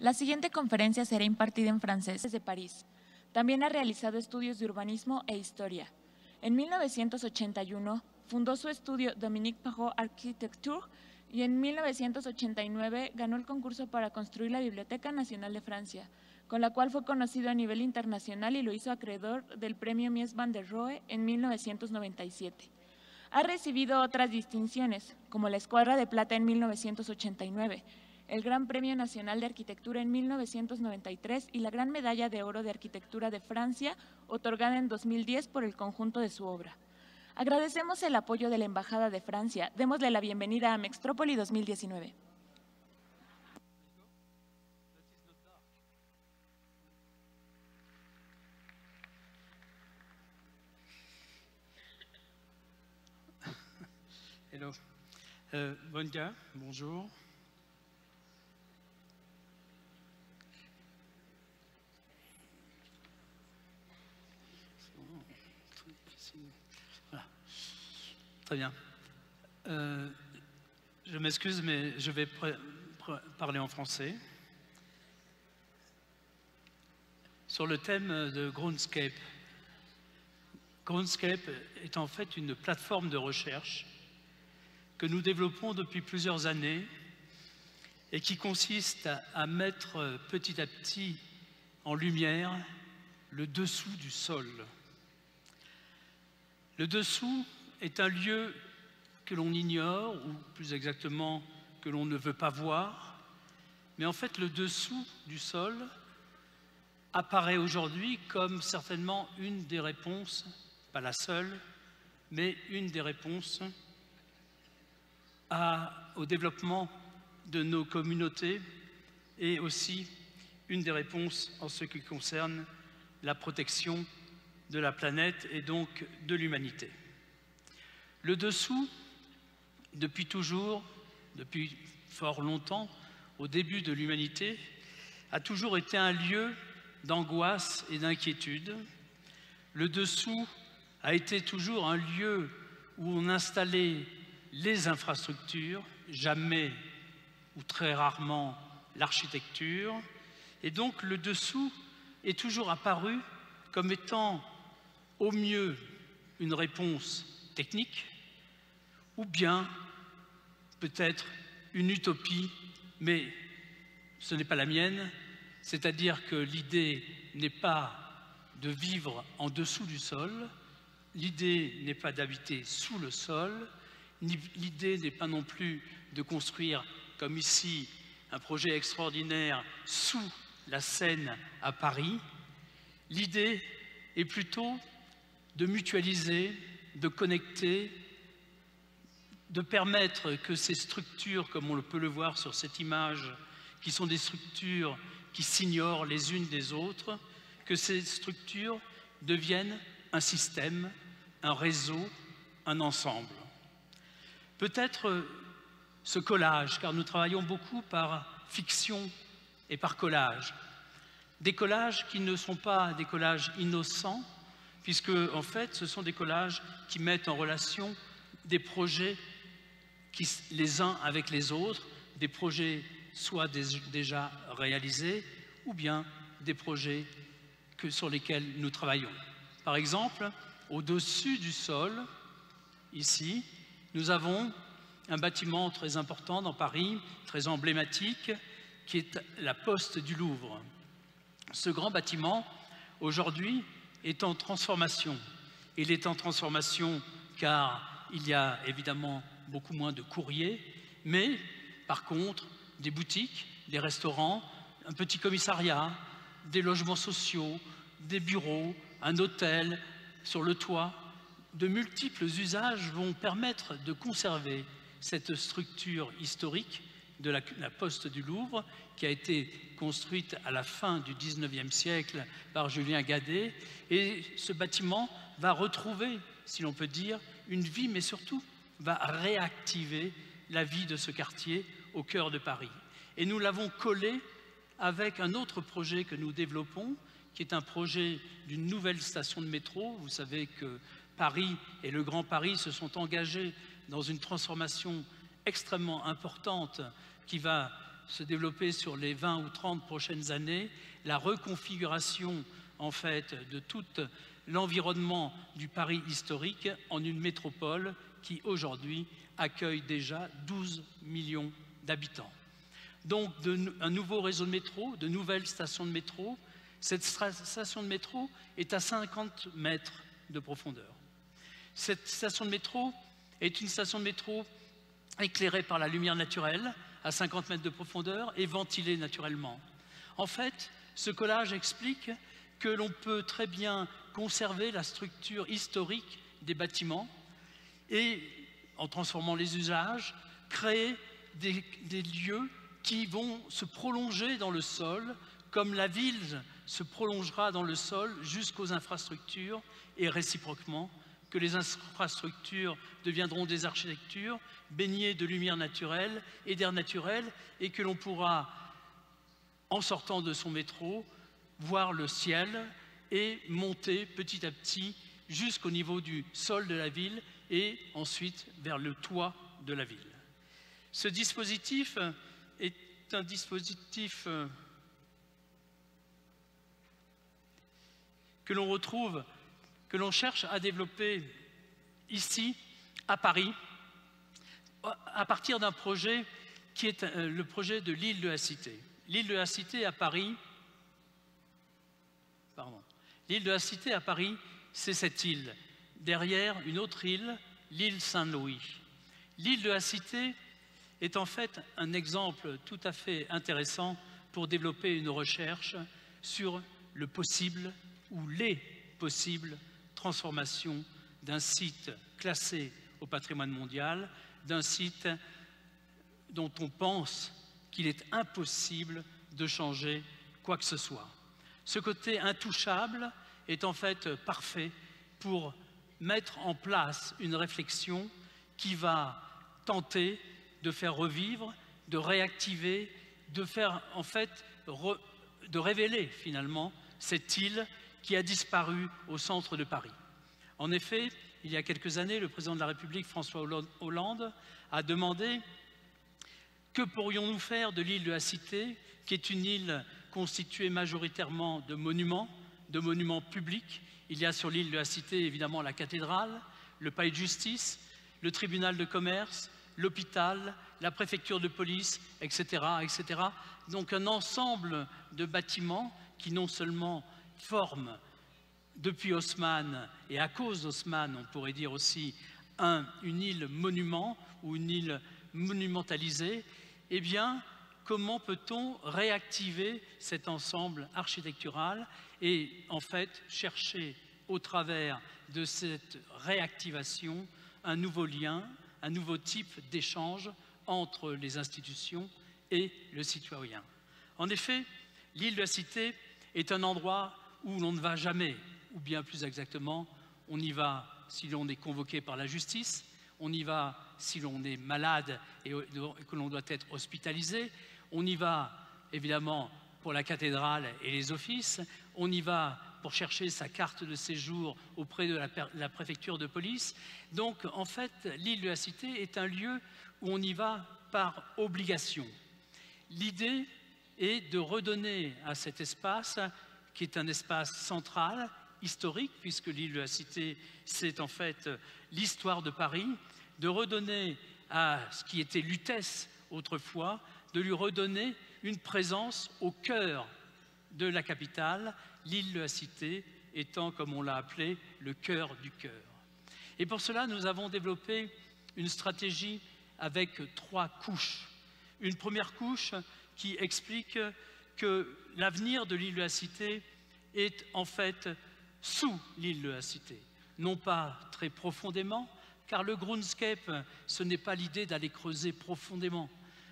La siguiente conferencia será impartida en francés desde París. También ha realizado estudios de urbanismo e historia. En 1981 fundó su estudio Dominique Perrault Architecture y en 1989 ganó el concurso para construir la Biblioteca Nacional de Francia, con la cual fue conocido a nivel internacional y lo hizo acreedor del premio Mies van der Rohe en 1997. Ha recibido otras distinciones, como la Escuadra de Plata en 1989, el Gran Premio Nacional de Arquitectura en 1993 y la Gran Medalla de Oro de Arquitectura de Francia, otorgada en 2010 por el conjunto de su obra. Agradecemos el apoyo de la Embajada de Francia. Démosle la bienvenida a Mextrópoli 2019. Hello. Bonjour. Bonjour. Voilà. Très bien. Je m'excuse, mais je vais parler en français. Sur le thème de Groundscape. Groundscape est en fait une plateforme de recherche que nous développons depuis plusieurs années et qui consiste à mettre petit à petit en lumière le dessous du sol. Le dessous est un lieu que l'on ignore, ou plus exactement que l'on ne veut pas voir, mais en fait le dessous du sol apparaît aujourd'hui comme certainement une des réponses, pas la seule, mais une des réponses au développement de nos communautés et aussi une des réponses en ce qui concerne la protection de la planète et donc de l'humanité. Le dessous, depuis toujours, depuis fort longtemps, au début de l'humanité, a toujours été un lieu d'angoisse et d'inquiétude. Le dessous a été toujours un lieu où on installait les infrastructures, jamais ou très rarement l'architecture, et donc le dessous est toujours apparu comme étant au mieux une réponse technique, ou bien peut-être une utopie, mais ce n'est pas la mienne, c'est-à-dire que l'idée n'est pas de vivre en dessous du sol, l'idée n'est pas d'habiter sous le sol, l'idée n'est pas non plus de construire, comme ici, un projet extraordinaire sous la Seine à Paris. L'idée est plutôt de mutualiser, de connecter, de permettre que ces structures, comme on peut le voir sur cette image, qui sont des structures qui s'ignorent les unes des autres, que ces structures deviennent un système, un réseau, un ensemble. Peut-être ce collage, car nous travaillons beaucoup par fiction et par collage. Des collages qui ne sont pas des collages innocents, puisque en fait ce sont des collages qui mettent en relation des projets les uns avec les autres, des projets soit déjà réalisés ou bien des projets sur lesquels nous travaillons. Par exemple, au-dessus du sol, ici, nous avons un bâtiment très important dans Paris, très emblématique, qui est la Poste du Louvre. Ce grand bâtiment, aujourd'hui, est en transformation. Il est en transformation car il y a évidemment beaucoup moins de courriers, mais par contre, des boutiques, des restaurants, un petit commissariat, des logements sociaux, des bureaux, un hôtel sur le toit. De multiples usages vont permettre de conserver cette structure historique de la Poste du Louvre qui a été construite à la fin du XIXe siècle par Julien Guadet. Et ce bâtiment va retrouver, si l'on peut dire, une vie, mais surtout va réactiver la vie de ce quartier au cœur de Paris. Et nous l'avons collé avec un autre projet que nous développons, qui est un projet d'une nouvelle station de métro. Vous savez que Paris et le Grand Paris se sont engagés dans une transformation extrêmement importante qui va se développer sur les 20 ou 30 prochaines années, la reconfiguration en fait de tout l'environnement du Paris historique en une métropole qui aujourd'hui accueille déjà 12 millions d'habitants. Donc un nouveau réseau de métro, de nouvelles stations de métro. Cette station de métro est à 50 mètres de profondeur. Cette station de métro est une station de métro éclairée par la lumière naturelle à 50 mètres de profondeur et ventilée naturellement. En fait, ce collage explique que l'on peut très bien conserver la structure historique des bâtiments et, en transformant les usages, créer des lieux qui vont se prolonger dans le sol, comme la ville se prolongera dans le sol jusqu'aux infrastructures et réciproquement, que les infrastructures deviendront des architectures baignées de lumière naturelle et d'air naturel et que l'on pourra, en sortant de son métro, voir le ciel et monter petit à petit jusqu'au niveau du sol de la ville et ensuite vers le toit de la ville. Ce dispositif est un dispositif que l'on retrouve, que l'on cherche à développer ici, à Paris, à partir d'un projet qui est le projet de l'île de la Cité. L'île de la Cité à Paris, l'île de la Cité à Paris, c'est cette île. Derrière, une autre île, l'île Saint-Louis. L'île de la Cité est en fait un exemple tout à fait intéressant pour développer une recherche sur le possible ou les possibles transformations d'un site classé au patrimoine mondial, d'un site dont on pense qu'il est impossible de changer quoi que ce soit. Ce côté intouchable est en fait parfait pour mettre en place une réflexion qui va tenter de faire revivre, de réactiver, de faire en fait, de révéler finalement cette île qui a disparu au centre de Paris. En effet, il y a quelques années, le président de la République, François Hollande, a demandé que pourrions-nous faire de l'île de la Cité, qui est une île constituée majoritairement de monuments publics. Il y a sur l'île de la Cité évidemment la cathédrale, le palais de justice, le tribunal de commerce, l'hôpital, la préfecture de police, etc., etc. Donc un ensemble de bâtiments qui non seulement forment, depuis Haussmann et à cause d'Haussmann, on pourrait dire aussi, une île monument ou une île monumentalisée, eh bien, comment peut-on réactiver cet ensemble architectural et en fait chercher au travers de cette réactivation un nouveau lien, un nouveau type d'échange entre les institutions et le citoyen. En effet, l'île de la Cité est un endroit où l'on ne va jamais, ou bien plus exactement, on y va si l'on est convoqué par la justice, on y va si l'on est malade et que l'on doit être hospitalisé, on y va évidemment pour la cathédrale et les offices, on y va pour chercher sa carte de séjour auprès de la préfecture de police. Donc en fait, l'île de la Cité est un lieu où on y va par obligation. L'idée est de redonner à cet espace, qui est un espace central, historique, puisque l'île de la Cité, c'est en fait l'histoire de Paris, de redonner à ce qui était Lutèce autrefois, de lui redonner une présence au cœur de la capitale, l'île de la Cité étant, comme on l'a appelé, le cœur du cœur. Et pour cela, nous avons développé une stratégie avec 3 couches. Une première couche qui explique que l'avenir de l'île de la Cité est en fait sous l'île de la Cité. Non pas très profondément, car le groundscape, ce n'est pas l'idée d'aller creuser profondément.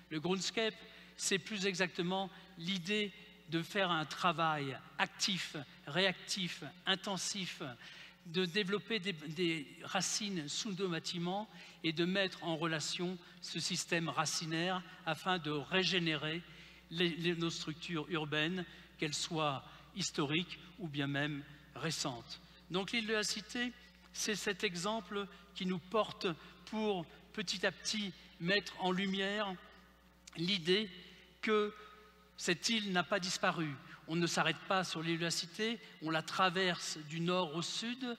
Le groundscape, c'est plus exactement l'idée de faire un travail actif, réactif, intensif, de développer des racines sous nos bâtiments et de mettre en relation ce système racinaire afin de régénérer nos structures urbaines, qu'elles soient historiques ou bien même récentes. Donc l'île de la Cité, c'est cet exemple qui nous porte pour petit à petit mettre en lumière l'idée que cette île n'a pas disparu. On ne s'arrête pas sur l'île de la Cité, on la traverse du nord au sud,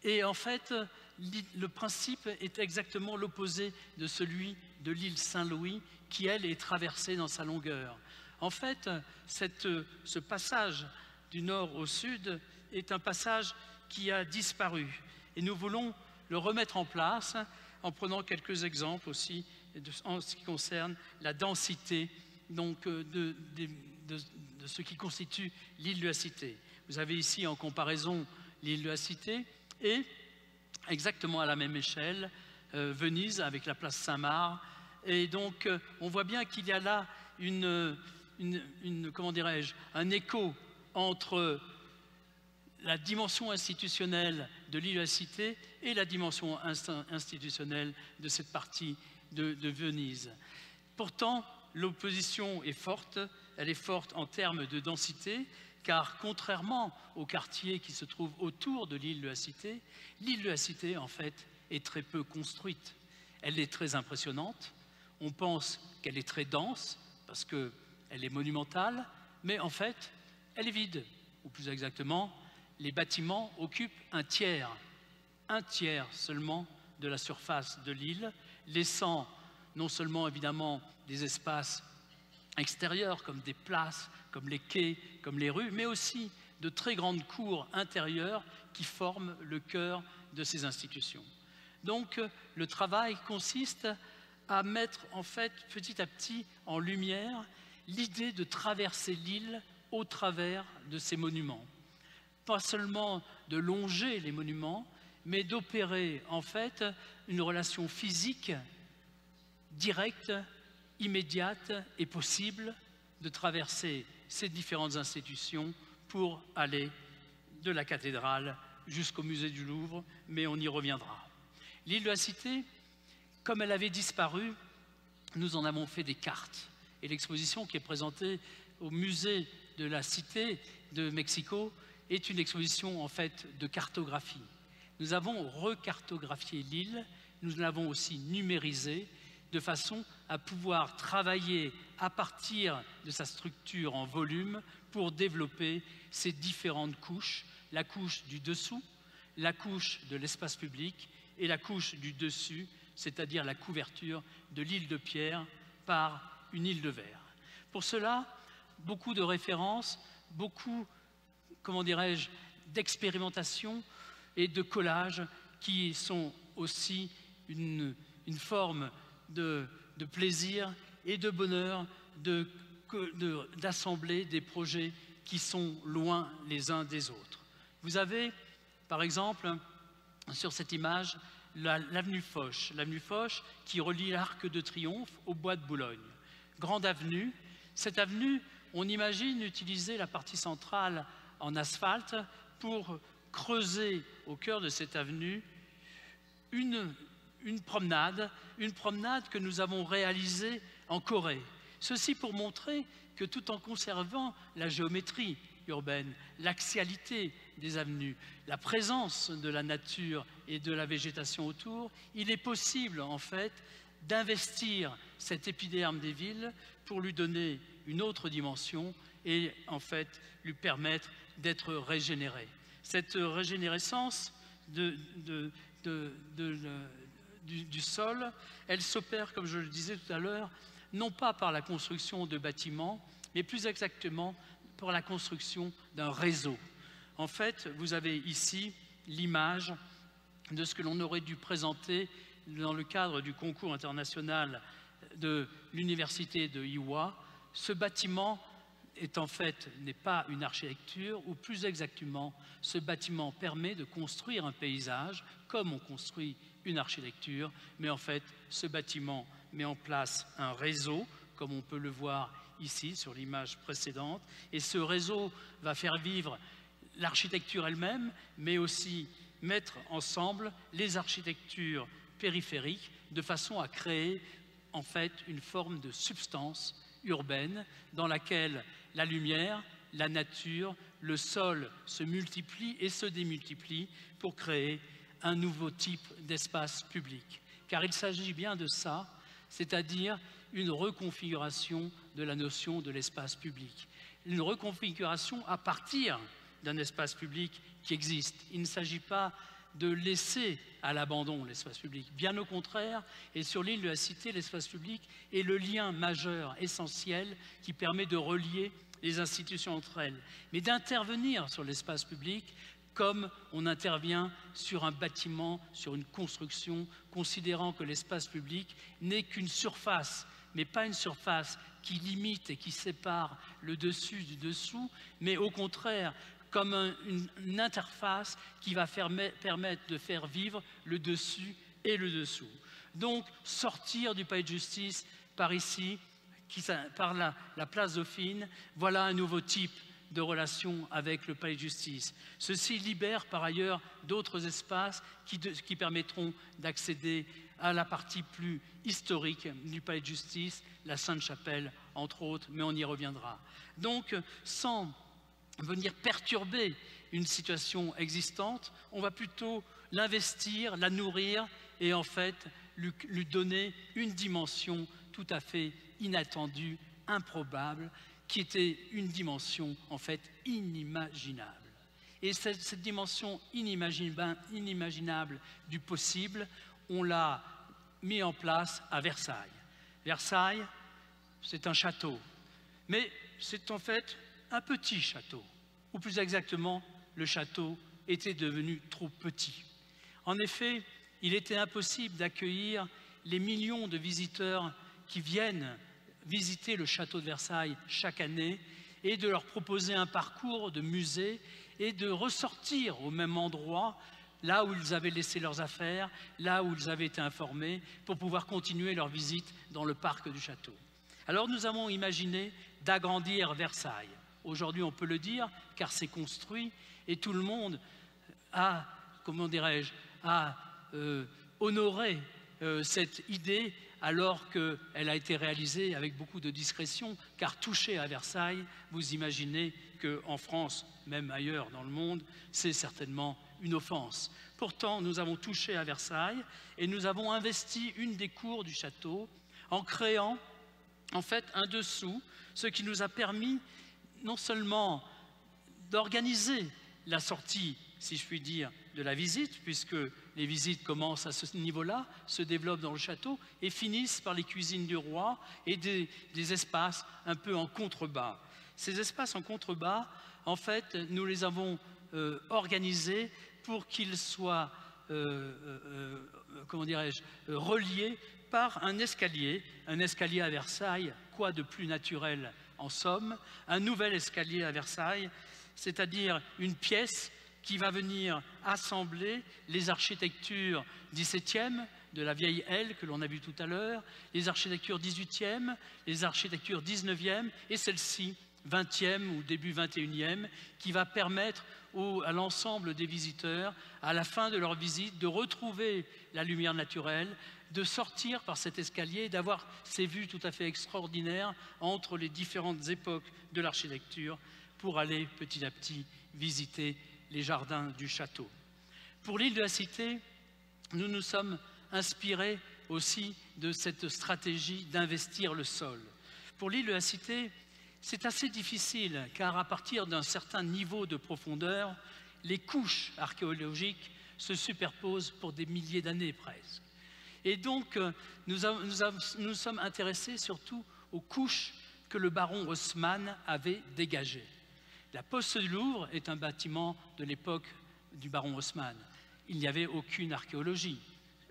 et en fait, le principe est exactement l'opposé de celui de l'île Saint-Louis, qui, elle, est traversée dans sa longueur. En fait, ce passage du nord au sud est un passage qui a disparu. Et nous voulons le remettre en place en prenant quelques exemples aussi en ce qui concerne la densité donc, de ce qui constitue l'île de la Cité. Vous avez ici en comparaison l'île de la Cité et exactement à la même échelle Venise avec la place Saint-Marc. Et donc on voit bien qu'il y a là comment dirais-je, un écho entre la dimension institutionnelle de l'île de la Cité et la dimension institutionnelle de cette partie de Venise. Pourtant, l'opposition est forte, elle est forte en termes de densité, car contrairement aux quartiers qui se trouvent autour de l'île de la Cité, en fait, est très peu construite. Elle est très impressionnante, on pense qu'elle est très dense, parce qu'elle est monumentale, mais en fait, elle est vide, ou plus exactement, les bâtiments occupent un tiers seulement de la surface de l'île, laissant non seulement évidemment des espaces extérieurs comme des places, comme les quais, comme les rues, mais aussi de très grandes cours intérieures qui forment le cœur de ces institutions. Donc le travail consiste à mettre en fait petit à petit en lumière l'idée de traverser l'île au travers de ces monuments. Pas seulement de longer les monuments, mais d'opérer en fait une relation physique directe, immédiate et possible de traverser ces différentes institutions pour aller de la cathédrale jusqu'au musée du Louvre, mais on y reviendra. L'île de la Cité, comme elle avait disparu, nous en avons fait des cartes. Et l'exposition qui est présentée au musée de la Cité de Mexico est une exposition en fait de cartographie. Nous avons recartographié l'île, nous l'avons aussi numérisée de façon à pouvoir travailler à partir de sa structure en volume pour développer ces différentes couches, la couche du dessous, la couche de l'espace public et la couche du dessus, c'est-à-dire la couverture de l'île de pierre par une île de verre. Pour cela, beaucoup de références, beaucoup, comment dirais-je, d'expérimentation et de collage qui sont aussi une forme de plaisir et de bonheur d'assembler des projets qui sont loin les uns des autres. Vous avez, par exemple, sur cette image, l'avenue Foch qui relie l'Arc de Triomphe au Bois de Boulogne. Grande avenue. Cette avenue, on imagine utiliser la partie centrale en asphalte pour creuser au cœur de cette avenue une promenade que nous avons réalisée en Corée. Ceci pour montrer que tout en conservant la géométrie urbaine, l'axialité des avenues, la présence de la nature et de la végétation autour, il est possible en fait d'investir cet épiderme des villes pour lui donner une autre dimension et en fait lui permettre d'être régénéré. Cette régénérescence du sol, elle s'opère, comme je le disais tout à l'heure, non pas par la construction de bâtiments, mais plus exactement pour la construction d'un réseau. En fait, vous avez ici l'image de ce que l'on aurait dû présenter dans le cadre du concours international de l'université de Iowa. Ce bâtiment n'est pas une architecture, ou plus exactement, ce bâtiment permet de construire un paysage comme on construit une architecture, mais en fait, ce bâtiment met en place un réseau, comme on peut le voir ici sur l'image précédente, et ce réseau va faire vivre l'architecture elle-même, mais aussi mettre ensemble les architectures périphériques de façon à créer en fait une forme de substance urbaine dans laquelle la lumière, la nature, le sol se multiplient et se démultiplient pour créer un nouveau type d'espace public. Car il s'agit bien de ça, c'est-à-dire une reconfiguration de la notion de l'espace public. Une reconfiguration à partir d'un espace public qui existe. Il ne s'agit pas de laisser à l'abandon l'espace public. Bien au contraire, et sur l'île de la Cité, l'espace public est le lien majeur, essentiel, qui permet de relier les institutions entre elles, mais d'intervenir sur l'espace public comme on intervient sur un bâtiment, sur une construction, considérant que l'espace public n'est qu'une surface, mais pas une surface qui limite et qui sépare le dessus du dessous, mais au contraire, comme une interface qui va permettre de faire vivre le dessus et le dessous. Donc, sortir du palais de justice par ici, par la place Dauphine, voilà un nouveau type de relation avec le palais de justice. Ceci libère par ailleurs d'autres espaces qui permettront d'accéder à la partie plus historique du palais de justice, la Sainte-Chapelle entre autres, mais on y reviendra. Donc, sans venir perturber une situation existante, on va plutôt l'investir, la nourrir et en fait lui donner une dimension tout à fait inattendue, improbable, qui était une dimension en fait inimaginable. Et cette dimension inimaginable du possible, on l'a mis en place à Versailles. Versailles, c'est un château, mais c'est en fait un petit château, ou plus exactement, le château était devenu trop petit. En effet, il était impossible d'accueillir les millions de visiteurs qui viennent visiter le château de Versailles chaque année et de leur proposer un parcours de musée et de ressortir au même endroit, là où ils avaient laissé leurs affaires, là où ils avaient été informés, pour pouvoir continuer leur visite dans le parc du château. Alors nous avons imaginé d'agrandir Versailles. Aujourd'hui, on peut le dire, car c'est construit et tout le monde a, comment dirais-je, a honoré cette idée alors qu'elle a été réalisée avec beaucoup de discrétion, car toucher à Versailles, vous imaginez qu'en France, même ailleurs dans le monde, c'est certainement une offense. Pourtant, nous avons touché à Versailles et nous avons investi une des cours du château en créant en fait un dessous, ce qui nous a permis non seulement d'organiser la sortie, si je puis dire, de la visite, puisque les visites commencent à ce niveau-là, se développent dans le château et finissent par les cuisines du roi et des espaces un peu en contrebas. Ces espaces en contrebas, en fait, nous les avons organisés pour qu'ils soient, comment dirais-je, reliés par un escalier à Versailles, quoi de plus naturel en somme, un nouvel escalier à Versailles, c'est-à-dire une pièce qui va venir assembler les architectures 17e, de la vieille aile que l'on a vue tout à l'heure, les architectures 18e, les architectures 19e et celle-ci 20e ou début 21e, qui va permettre à l'ensemble des visiteurs, à la fin de leur visite, de retrouver la lumière naturelle, de sortir par cet escalier et d'avoir ces vues tout à fait extraordinaires entre les différentes époques de l'architecture pour aller petit à petit visiter les jardins du château. Pour l'île de la Cité, nous nous sommes inspirés aussi de cette stratégie d'investir le sol. Pour l'île de la Cité, c'est assez difficile car à partir d'un certain niveau de profondeur, les couches archéologiques se superposent pour des milliers d'années presque. Et donc, nous sommes intéressés surtout aux couches que le baron Haussmann avait dégagées. La Poste du Louvre est un bâtiment de l'époque du baron Haussmann. Il n'y avait aucune archéologie.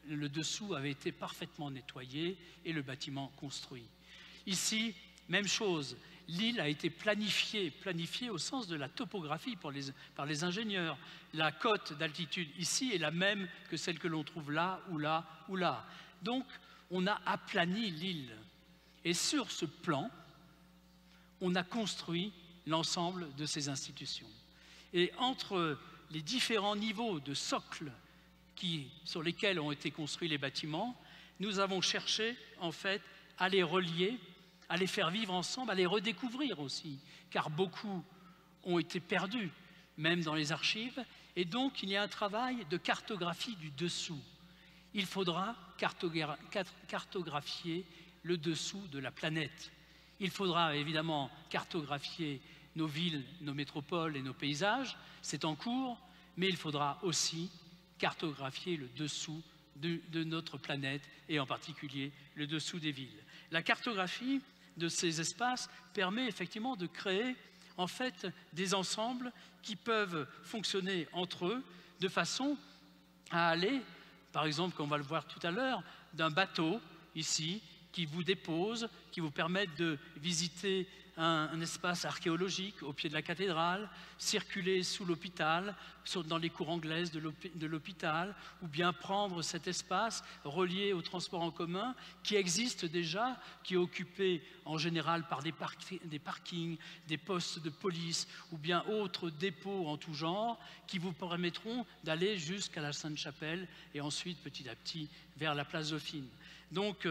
Le dessous avait été parfaitement nettoyé et le bâtiment construit. Ici, même chose, l'île a été planifiée au sens de la topographie par les ingénieurs. La cote d'altitude ici est la même que celle que l'on trouve là ou là ou là. Donc, on a aplani l'île. Et sur ce plan, on a construit l'ensemble de ces institutions. Et entre les différents niveaux de socles sur lesquels ont été construits les bâtiments, nous avons cherché en fait à les relier, à les faire vivre ensemble, à les redécouvrir aussi, car beaucoup ont été perdus, même dans les archives, et donc il y a un travail de cartographie du dessous. Il faudra cartographier le dessous de la planète. Il faudra évidemment cartographier nos villes, nos métropoles et nos paysages, c'est en cours, mais il faudra aussi cartographier le dessous de notre planète et en particulier le dessous des villes. La cartographie de ces espaces permet effectivement de créer en fait des ensembles qui peuvent fonctionner entre eux de façon à aller, par exemple, comme on va le voir tout à l'heure, d'un bateau ici qui vous dépose, qui vous permet de visiter un espace archéologique au pied de la cathédrale, circuler sous l'hôpital, dans les cours anglaises de l'hôpital, ou bien prendre cet espace relié au transport en commun qui existe déjà, qui est occupé en général par des parkings, des postes de police, ou bien autres dépôts en tout genre, qui vous permettront d'aller jusqu'à la Sainte-Chapelle et ensuite petit à petit vers la place Dauphine. Donc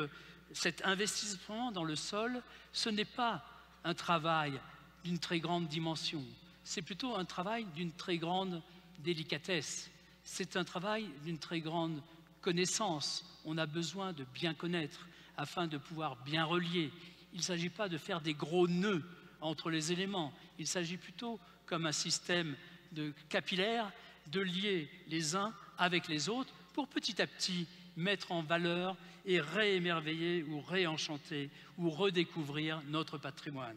cet investissement dans le sol, ce n'est pas un travail d'une très grande dimension, c'est plutôt un travail d'une très grande délicatesse, c'est un travail d'une très grande connaissance. On a besoin de bien connaître afin de pouvoir bien relier. Il ne s'agit pas de faire des gros nœuds entre les éléments, il s'agit plutôt, comme un système de capillaire, de lier les uns avec les autres pour petit à petit mettre en valeur et réémerveiller ou réenchanter ou redécouvrir notre patrimoine.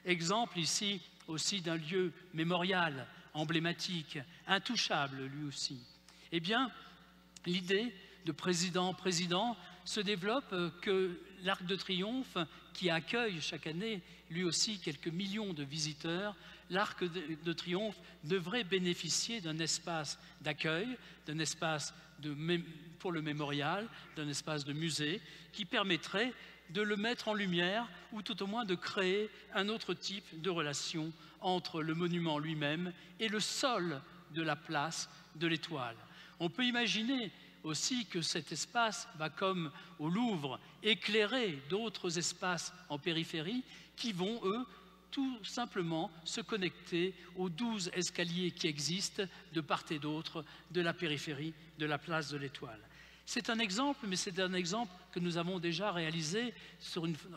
Exemple ici aussi d'un lieu mémorial, emblématique, intouchable lui aussi. Eh bien, l'idée de président-président se développe que l'Arc de Triomphe, qui accueille chaque année lui aussi quelques millions de visiteurs, l'Arc de Triomphe devrait bénéficier d'un espace d'accueil, d'un espace pour le mémorial, d'un espace de musée qui permettrait de le mettre en lumière ou tout au moins de créer un autre type de relation entre le monument lui-même et le sol de la place de l'Étoile. On peut imaginer aussi que cet espace va, comme au Louvre, éclairer d'autres espaces en périphérie qui vont, eux, tout simplement se connecter aux 12 escaliers qui existent de part et d'autre de la périphérie de la place de l'Étoile. C'est un exemple, mais c'est un exemple que nous avons déjà réalisé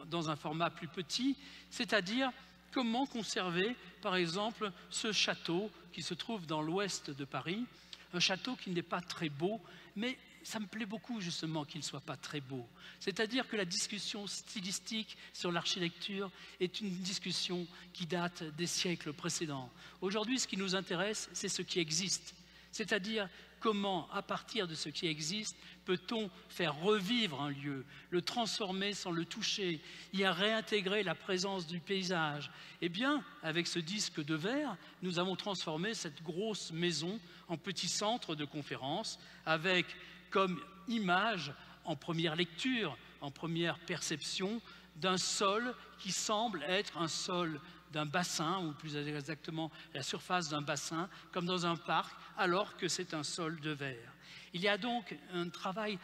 dans un format plus petit, c'est-à-dire comment conserver, par exemple, ce château qui se trouve dans l'ouest de Paris, un château qui n'est pas très beau, mais ça me plaît beaucoup justement qu'il ne soit pas très beau. C'est-à-dire que la discussion stylistique sur l'architecture est une discussion qui date des siècles précédents. Aujourd'hui, ce qui nous intéresse, c'est ce qui existe. C'est-à-dire comment, à partir de ce qui existe, peut-on faire revivre un lieu, le transformer sans le toucher, y réintégrer la présence du paysage. Eh bien, avec ce disque de verre, nous avons transformé cette grosse maison en petit centre de conférence, avec comme image, en première lecture, en première perception, d'un sol qui semble être un sol d'un bassin, ou plus exactement la surface d'un bassin, comme dans un parc, alors que c'est un sol de verre. Il y a donc un travail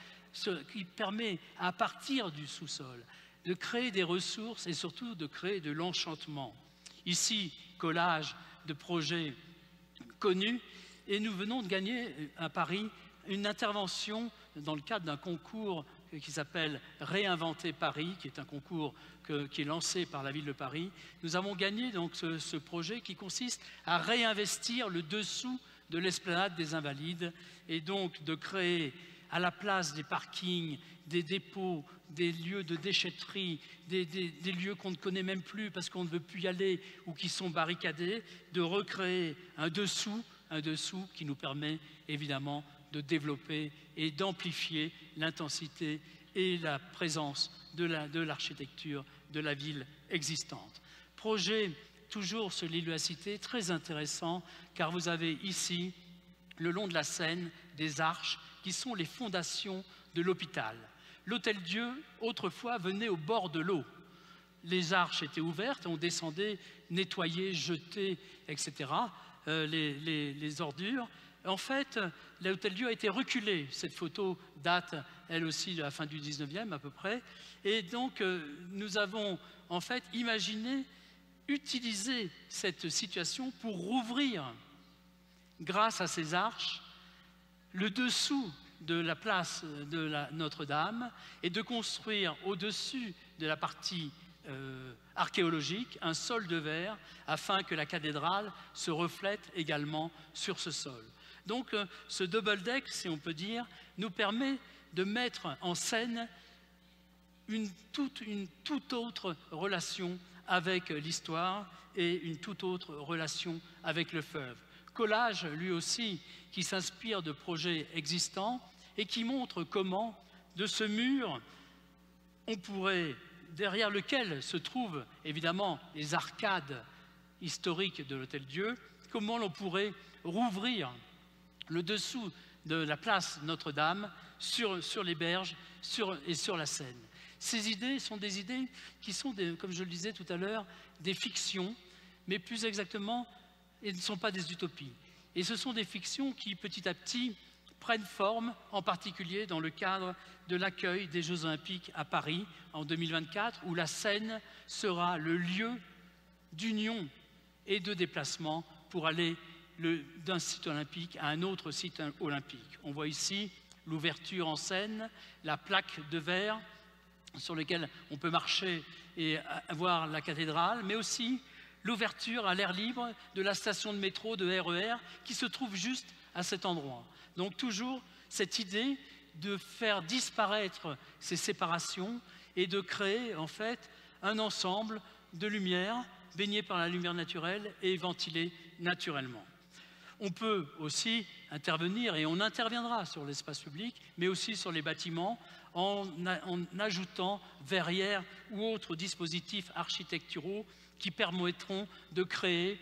qui permet, à partir du sous-sol, de créer des ressources et surtout de créer de l'enchantement. Ici, collage de projets connus, et nous venons de gagner à Paris une intervention dans le cadre d'un concours qui s'appelle Réinventer Paris, qui est un concours qui est lancé par la ville de Paris. Nous avons gagné donc ce projet qui consiste à réinvestir le dessous de l'esplanade des Invalides et donc de créer à la place des parkings, des dépôts, des lieux de déchetterie, des lieux qu'on ne connaît même plus parce qu'on ne veut plus y aller ou qui sont barricadés, de recréer un dessous qui nous permet évidemment de développer et d'amplifier l'intensité et la présence de l'architecture de la ville existante. Projet toujours sur l'île de la Cité, très intéressant, car vous avez ici, le long de la Seine, des arches qui sont les fondations de l'hôpital. L'Hôtel-Dieu, autrefois, venait au bord de l'eau. Les arches étaient ouvertes, on descendait, nettoyer, jeter, etc., les ordures. En fait, l'Hôtel-Dieu a été reculé. Cette photo date, elle aussi, de la fin du 19e à peu près. Et donc, nous avons en fait imaginé utiliser cette situation pour rouvrir, grâce à ces arches, le dessous de la place de Notre-Dame et de construire au-dessus de la partie archéologique, un sol de verre, afin que la cathédrale se reflète également sur ce sol. Donc ce double deck, si on peut dire, nous permet de mettre en scène une toute autre relation avec l'histoire et une toute autre relation avec le fleuve. Collage, lui aussi, qui s'inspire de projets existants et qui montre comment, de ce mur, on pourrait, derrière lequel se trouvent évidemment les arcades historiques de l'Hôtel-Dieu, comment l'on pourrait rouvrir le dessous de la place Notre-Dame sur les berges et sur la Seine. Ces idées sont des idées qui sont, comme je le disais tout à l'heure, des fictions, mais plus exactement, elles ne sont pas des utopies. Et ce sont des fictions qui, petit à petit, prennent forme, en particulier dans le cadre de l'accueil des Jeux Olympiques à Paris en 2024, où la Seine sera le lieu d'union et de déplacement pour aller d'un site olympique à un autre site olympique. On voit ici l'ouverture en Seine, la plaque de verre sur laquelle on peut marcher et voir la cathédrale, mais aussi l'ouverture à l'air libre de la station de métro de RER qui se trouve juste à cet endroit. Donc toujours cette idée de faire disparaître ces séparations et de créer en fait un ensemble de lumière baigné par la lumière naturelle et ventilé naturellement. On peut aussi intervenir, et on interviendra sur l'espace public, mais aussi sur les bâtiments, en ajoutant verrières ou autres dispositifs architecturaux qui permettront de créer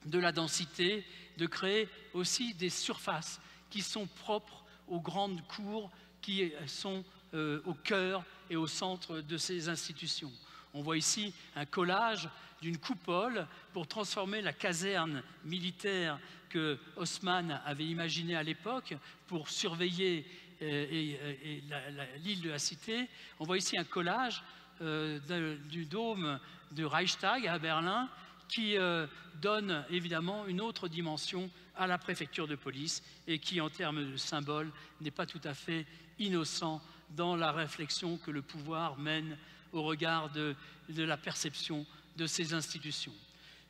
de la densité, de créer aussi des surfaces qui sont propres aux grandes cours qui sont au cœur et au centre de ces institutions. On voit ici un collage d'une coupole pour transformer la caserne militaire que Haussmann avait imaginée à l'époque pour surveiller l'île de la Cité. On voit ici un collage du dôme du Reichstag à Berlin qui donne évidemment une autre dimension à la préfecture de police et qui, en termes de symbole, n'est pas tout à fait innocent dans la réflexion que le pouvoir mène au regard de la perception de ces institutions.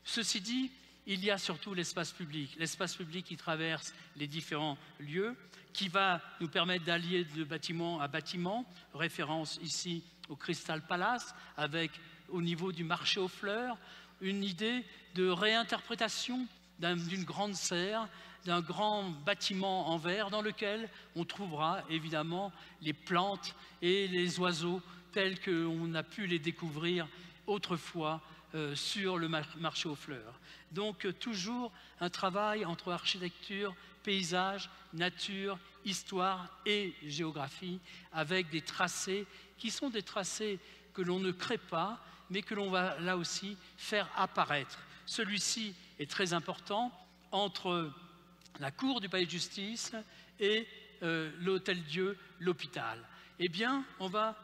Ceci dit, il y a surtout l'espace public qui traverse les différents lieux, qui va nous permettre d'allier de bâtiment à bâtiment, référence ici au Crystal Palace, avec au niveau du marché aux fleurs, une idée de réinterprétation d'une grande serre, d'un grand bâtiment en verre dans lequel on trouvera évidemment les plantes et les oiseaux tels qu'on a pu les découvrir autrefois sur le marché aux fleurs. Donc toujours un travail entre architecture, paysage, nature, histoire et géographie, avec des tracés qui sont des tracés que l'on ne crée pas, mais que l'on va là aussi faire apparaître. Celui-ci est très important entre la cour du palais de justice et l'Hôtel-Dieu, l'hôpital. Eh bien, on va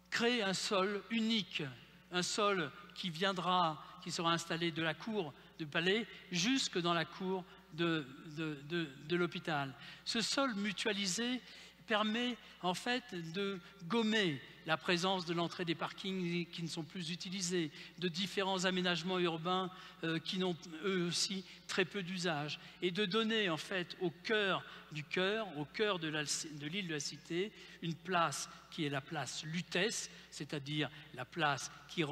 créer un sol unique, un sol qui sera installé de la cour du palais jusque dans la cour de l'hôpital. Ce sol mutualisé permet en fait de gommer la présence de l'entrée des parkings qui ne sont plus utilisés, de différents aménagements urbains qui n'ont eux aussi très peu d'usage, et de donner en fait au cœur de l'île de la Cité, une place qui est la place Lutèce, c'est-à-dire la place qui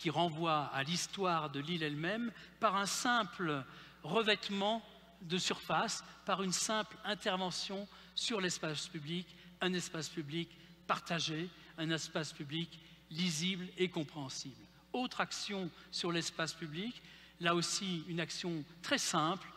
renvoie à l'histoire de l'île elle-même, par un simple revêtement de surface, par une simple intervention sur l'espace public, un espace public partagé, un espace public lisible et compréhensible. Autre action sur l'espace public, là aussi une action très simple,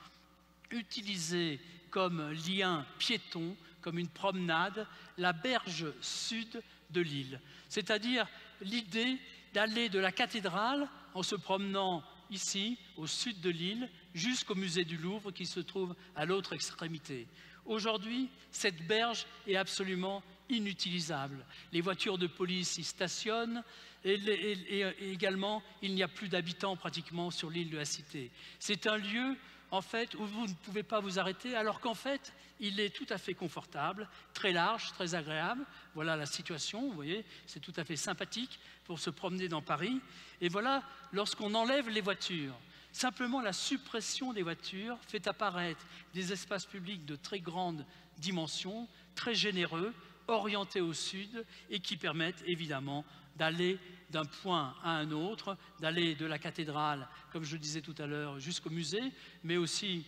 utilisée comme lien piéton, comme une promenade, la berge sud de l'île. C'est-à-dire l'idée d'aller de la cathédrale en se promenant ici, au sud de l'île, jusqu'au musée du Louvre qui se trouve à l'autre extrémité. Aujourd'hui, cette berge est absolument inutilisable. Les voitures de police y stationnent et également, il n'y a plus d'habitants pratiquement sur l'île de la Cité. C'est un lieu en fait, où vous ne pouvez pas vous arrêter, alors qu'en fait, il est tout à fait confortable, très large, très agréable. Voilà la situation, vous voyez, c'est tout à fait sympathique pour se promener dans Paris. Et voilà, lorsqu'on enlève les voitures, simplement la suppression des voitures fait apparaître des espaces publics de très grande dimension, très généreux, orientés au sud et qui permettent évidemment d'aller d'un point à un autre, d'aller de la cathédrale, comme je le disais tout à l'heure, jusqu'au musée, mais aussi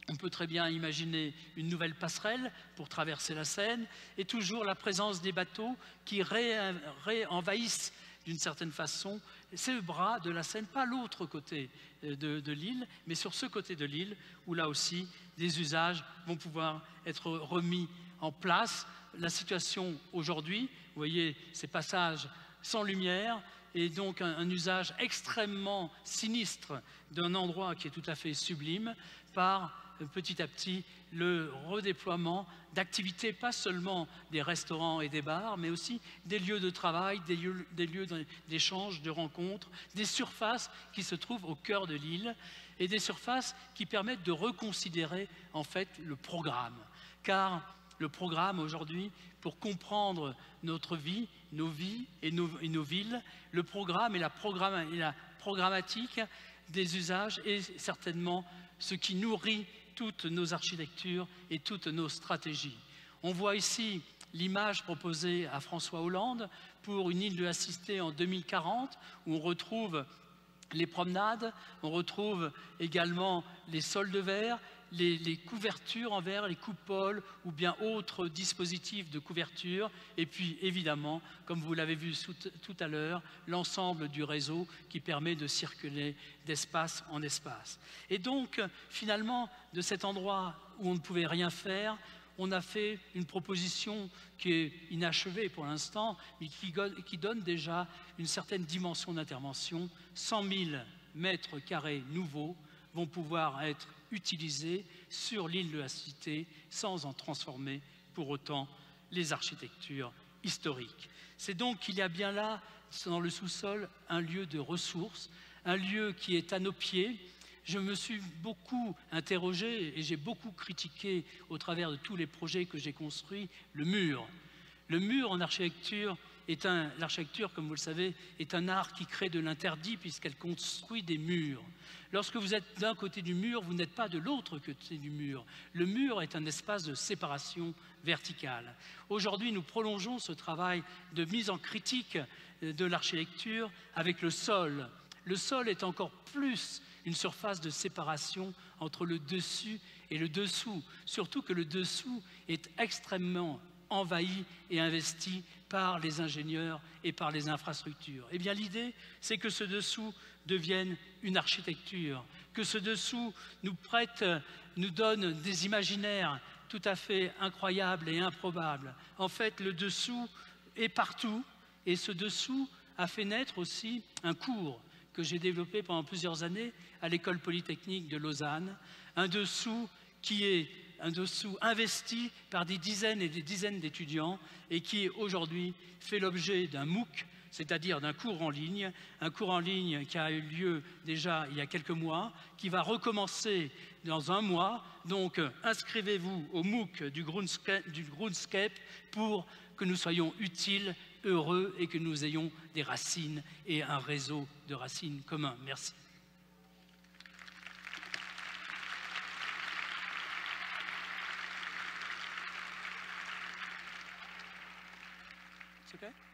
on peut très bien imaginer une nouvelle passerelle pour traverser la Seine, et toujours la présence des bateaux qui réenvahissent d'une certaine façon ces bras de la Seine, pas l'autre côté de l'île, mais sur ce côté de l'île, où là aussi des usages vont pouvoir être remis en place. La situation aujourd'hui, vous voyez ces passages sans lumière, et donc un usage extrêmement sinistre d'un endroit qui est tout à fait sublime par petit à petit le redéploiement d'activités, pas seulement des restaurants et des bars, mais aussi des lieux de travail, des lieux d'échange, de rencontres, des surfaces qui se trouvent au cœur de l'île et des surfaces qui permettent de reconsidérer en fait le programme. Car le programme aujourd'hui, pour comprendre notre vie, nos vies et nos villes, le programme et la programmatique des usages est certainement ce qui nourrit toutes nos architectures et toutes nos stratégies. On voit ici l'image proposée à François Hollande pour une île de la Cité en 2040, où on retrouve les promenades, on retrouve également les sols de verre, les couvertures en verre, les coupoles ou bien autres dispositifs de couverture, et puis évidemment, comme vous l'avez vu tout à l'heure, l'ensemble du réseau qui permet de circuler d'espace en espace. Et donc, finalement, de cet endroit où on ne pouvait rien faire, on a fait une proposition qui est inachevée pour l'instant, mais qui donne déjà une certaine dimension d'intervention. 100 000 mètres carrés nouveaux vont pouvoir être utilisés sur l'île de la Cité sans en transformer pour autant les architectures historiques. C'est donc qu'il y a bien là, dans le sous-sol, un lieu de ressources, un lieu qui est à nos pieds. Je me suis beaucoup interrogé et j'ai beaucoup critiqué au travers de tous les projets que j'ai construits le mur. Le mur en architecture l'architecture, comme vous le savez, est un art qui crée de l'interdit puisqu'elle construit des murs. Lorsque vous êtes d'un côté du mur, vous n'êtes pas de l'autre côté du mur. Le mur est un espace de séparation verticale. Aujourd'hui, nous prolongeons ce travail de mise en critique de l'architecture avec le sol. Le sol est encore plus une surface de séparation entre le dessus et le dessous, surtout que le dessous est extrêmement envahi et investi par les ingénieurs et par les infrastructures. Eh bien, l'idée, c'est que ce dessous devienne une architecture, que ce dessous nous donne des imaginaires tout à fait incroyables et improbables. En fait, le dessous est partout, et ce dessous a fait naître aussi un cours que j'ai développé pendant plusieurs années à l'École polytechnique de Lausanne, un dessous qui est un dessous investi par des dizaines et des dizaines d'étudiants et qui aujourd'hui fait l'objet d'un MOOC, c'est-à-dire d'un cours en ligne, un cours en ligne qui a eu lieu déjà il y a quelques mois, qui va recommencer dans un mois. Donc inscrivez-vous au MOOC du Groundscape pour que nous soyons utiles, heureux et que nous ayons des racines et un réseau de racines communs. Merci. It's okay?